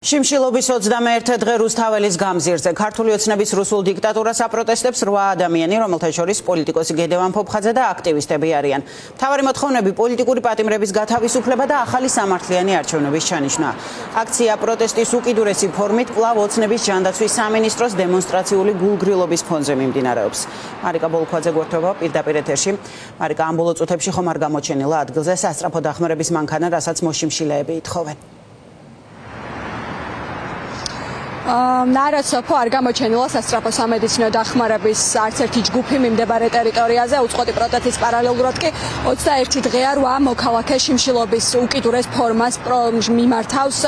Shimshilobis 21 დღე რუსთაველის გამზირზე ქართული ოცნების რუსულ დიქტატურას აპროტესტებს 8 ადამიანი, რომელთა შორის პოლიტიკოსი გედევან ფოფხაძე და აქტივისტები არიან. მთავარი მოთხოვნები პოლიტიკური პატიმრების გათავისუფლება და ახალი სამართლიანი არჩევნების ჩანიშვნა. აქცია პროტესტის უკიდურესი ფორმით კვლავ ოცნების ჯანდაცვის სამინისტროს დემონსტრაციული გულგრილობის ფონზე მიმდინარეობს. მარიკა ბოლქვაძე გვერდება პირდაპირ ეთერში. მარიკა, ამ ბოლო წუთებში ხომ არ გამოჩენილა ადგილზე სასწრაფო დახმარების მანქანა, რასაც მოშიმშილეები ითხოვენ. ნარაცოფო არ გამოჩენილა სასწრაფო სამედიცინო დახმარების არც ერთი ჯგუფი მიმდებარე ტერიტორიაზე. უწყოთი პროტესტის პარალელურად კი 21 დღეა 8 მოქალაქე შიმშილობის უკიდურეს ფორმას მიმართავს.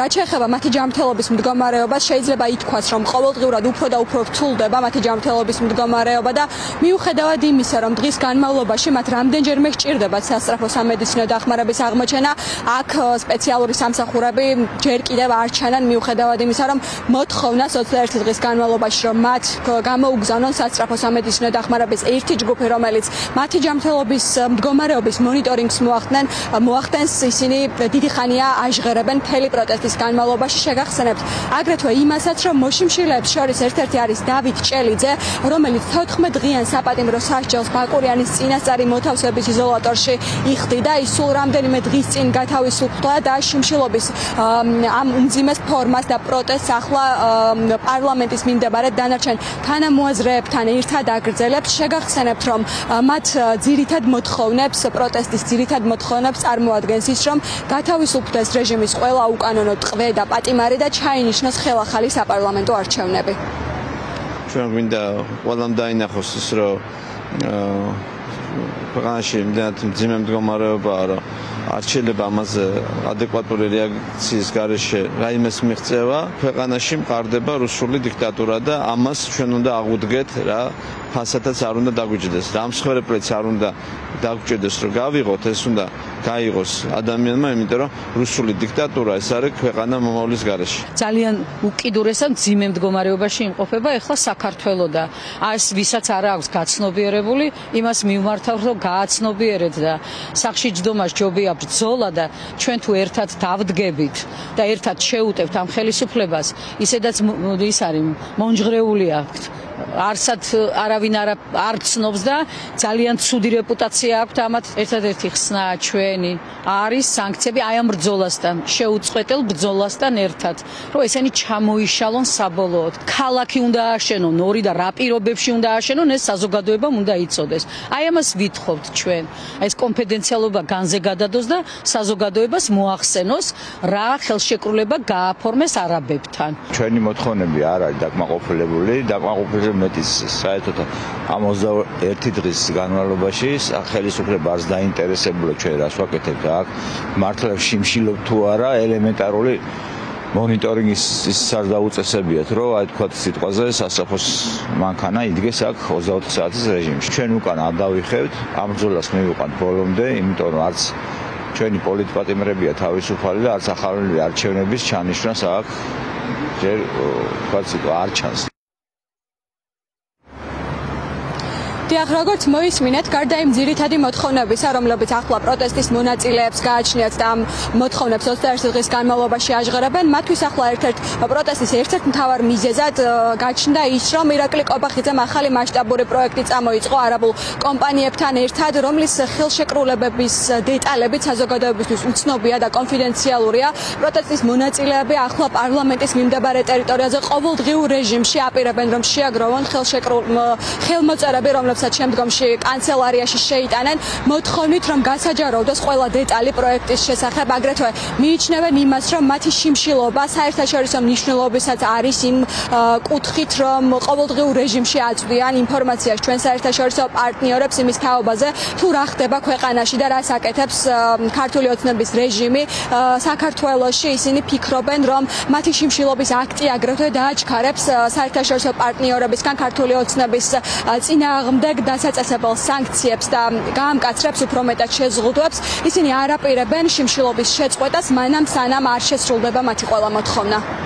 რაც შეეხება მათი ჯანმრთელობის მდგომარეობას, შეიძლება ითქვას, რომ ყოველდღიურად უფრო და უფრო რთულდება მათი ჯანმრთელობის მდგომარეობა და მიუხედავად იმისა, რომ დღის განმავლობაში მათ რამდენჯერმე სჭირდებათ სასწრაფო სამედიცინო დახმარების აღმოჩენა, აქ სპეციალური სამსახურები ჯერ კიდევ არ ჩანან, მიუხედავად იმისა, რომ მოთხოვნა 21 დღის განმავლობაში, რომ მათ გამოუგზავნონ სასწრაფო სამედიცინო დახმარების ერთი ჯგუფი, რომელიც მათი ჯანმრთელობის მდგომარეობის მონიტორინგს მოახდენს. ისინი დიდი ხანია აჟღერებენ მთელი პროტესტის განმავლობაში. შეგახსენებთ აგრეთვე იმასაც, რომ მოშიმშილეებს შორის ერთ-ერთი არის დავით ჭელიძე, რომელიც 14 დღიან საპატიმრო სასჯელს ბაკურიანის წინასწარი მოთავსების იზოლატორში იხდიდა. ის სულ რამდენიმე დღის წინ გათავისუფლდა და შიმშილობის ამ უმძიმეს ფორმას და პროტესტს ახლა პარლამენტის მიმდებარე დანარჩენ თანამოაზრეებთან ერთად აგრძელებთ. შეგახსენებთ, რომ მათ ძირითად მოთხოვნებს პროტესტის ძირითად მოთხოვნებს წარმოადგენს ის, რომ გათავისუფლდეს რეჟიმის ყველა უკანონო ტყვე და პატიმარი და ჩაინიშნოს ხელახალი საპარლამენტო არჩევნები. ჩვენ გვინდა ყველამ დაინახოს ის, რომ ქვეყანაში იმდენად მძიმე მდგომარეობაა, რომ არ შეიძლება ამაზე ადეკვატური რეაქციის გარეშე რაიმეს მიღწევა. ქვეყანაში მყარდება რუსული დიქტატურა და ამას ჩვენ უნდა აღვდგეთ რა ფასადაც არ უნდა დაგვიჯდეს. რა მსხვერპლიც არ უნდა დაგვჭირდეს, რომ გავიღოთ, ეს უნდა გაიღოს ადამიანმა, იმიტომ რომ რუსული დიქტატურა ეს არის ქვეყანა მომავლის გარეშე. ძალიან უკიდურესად მძიმე მდგომარეობაში იმყოფება ეხლა საქართველო და ეს ვისაც არ აქვს გაცნობიერებული, იმას მივმართავ, რომ გააცნობიერეთ და სახში ჯდომას ჯობია ბრძოლა და ჩვენ თუ ერთად დავდგებით და ერთად შევუტევთ ამ ხელისუფლებას, ისედაც ის არის მონჯღრეული აქვთ. არსად არავინ არ ცნობს და ძალიან ცუდი რეპუტაცია აქვთ ამათ. ერთადერთი ხსნა ჩვენი არის სანქციები აი ამ ბრძოლასთან, შეუწყვეტელ ბრძოლასთან ერთად, რომ ესენი ჩამოიშალონ საბოლოოდ. ქალაქი უნდა ააშენონ, ორი და რა პირობებში უნდა ააშენონ, ეს საზოგადოებამ უნდა იცოდეს. აი ამას ვითხოვთ ჩვენ. ეს კონფიდენციალობა განზე გადადოს და საზოგადოებას მოახსენოს, რა ხელშეკრულება გააფორმეს არაბებთან. ჩვენი მოთხოვნები არ არის დაკმაყოფილებული, მეტის საერთოდ ამ 21 დღის განმავლობაში ხელისუფლება არც დაინტერესებულა ჩვენ რას ვაკეთებთ აქ, მართლა შიმშილობ თუ არა, ელემენტარული მონიტორინგის ის არ დაუწესებიათ, რომ აი თქვა სიტყვაზე სასწრაფო მანქანა იდგეს აქ 24 საათის რეჟიმში. ჩვენ უკან არ დავიხევთ, ამ ბრძოლას მივიყვანთ ბოლომდე, იმიტომ რომ არც ჩვენი პოლიტპატიმრებია თავისუფალი და არც ახალი არჩევნების ჩანიშვნას აქ ჯერ თქვა სიტყვა არ ჩანს. დიახ, როგორც მოისმინეთ, გარდა იმ ძირითადი მოთხოვნებისა, რომლებიც ახლა პროტესტის მონაწილეებს გააჩნიათ და ამ მოთხოვნებს 21 დღის განმავლობაში აჟღერებენ, მათთვის ახლა ერთ-ერთ პროტესტის ერთ-ერთ მთავარ მიზეზად გაჩნდა ის, რომ ირაკლი კობახიძემ ახალი მასშტაბური პროექტი წამოიწყო არაბულ კომპანიებთან ერთად, რომლის ხელშეკრულებების დეტალები საზოგადოებისთვის უცნობია და კონფიდენციალურია. პროტესტის მონაწილეები ახლა პარლამენტის მიმდებარე ტერიტორიაზე ყოველდღიურ რეჟიმში აპირებენ, რომ შეაგროვონ ხელმოწერები, რომლებსაც შემდგომში კანცელარიაში შეიტანენ, მოთხოვნით, რომ გასაჯაროვდეს ყველა დეტალი პროექტის შესახებ. აგრეთვე მიიჩნევენ იმას, რომ მათი შიმშილობა საერთაშორისო მნიშვნელობისაც არის იმ კუთხით, რომ ყოველდღიურ რეჟიმში აწვდიან ინფორმაციას ჩვენ საერთაშორისო პარტნიორებს იმის თაობაზე, თუ რა ხდება ქვეყანაში და რას აკეთებს ქართული ოცნების რეჟიმი საქართველოში. ისინი ფიქრობენ, რომ მათი შიმშილობის აქტი აგრეთვე დააჩქარებს საერთაშორისო პარტნიორებისგან ქართული ოცნების წინააღმდეგ დასაწესებელ სანქციებს და გაამკაცრებს უფრო მეტად შეზღუდვებს. ისინი არ აპირებენ შიმშილობის შეწყვეტას, მანამ სანამ არ შესრულდება მათი ყველა მოთხოვნა.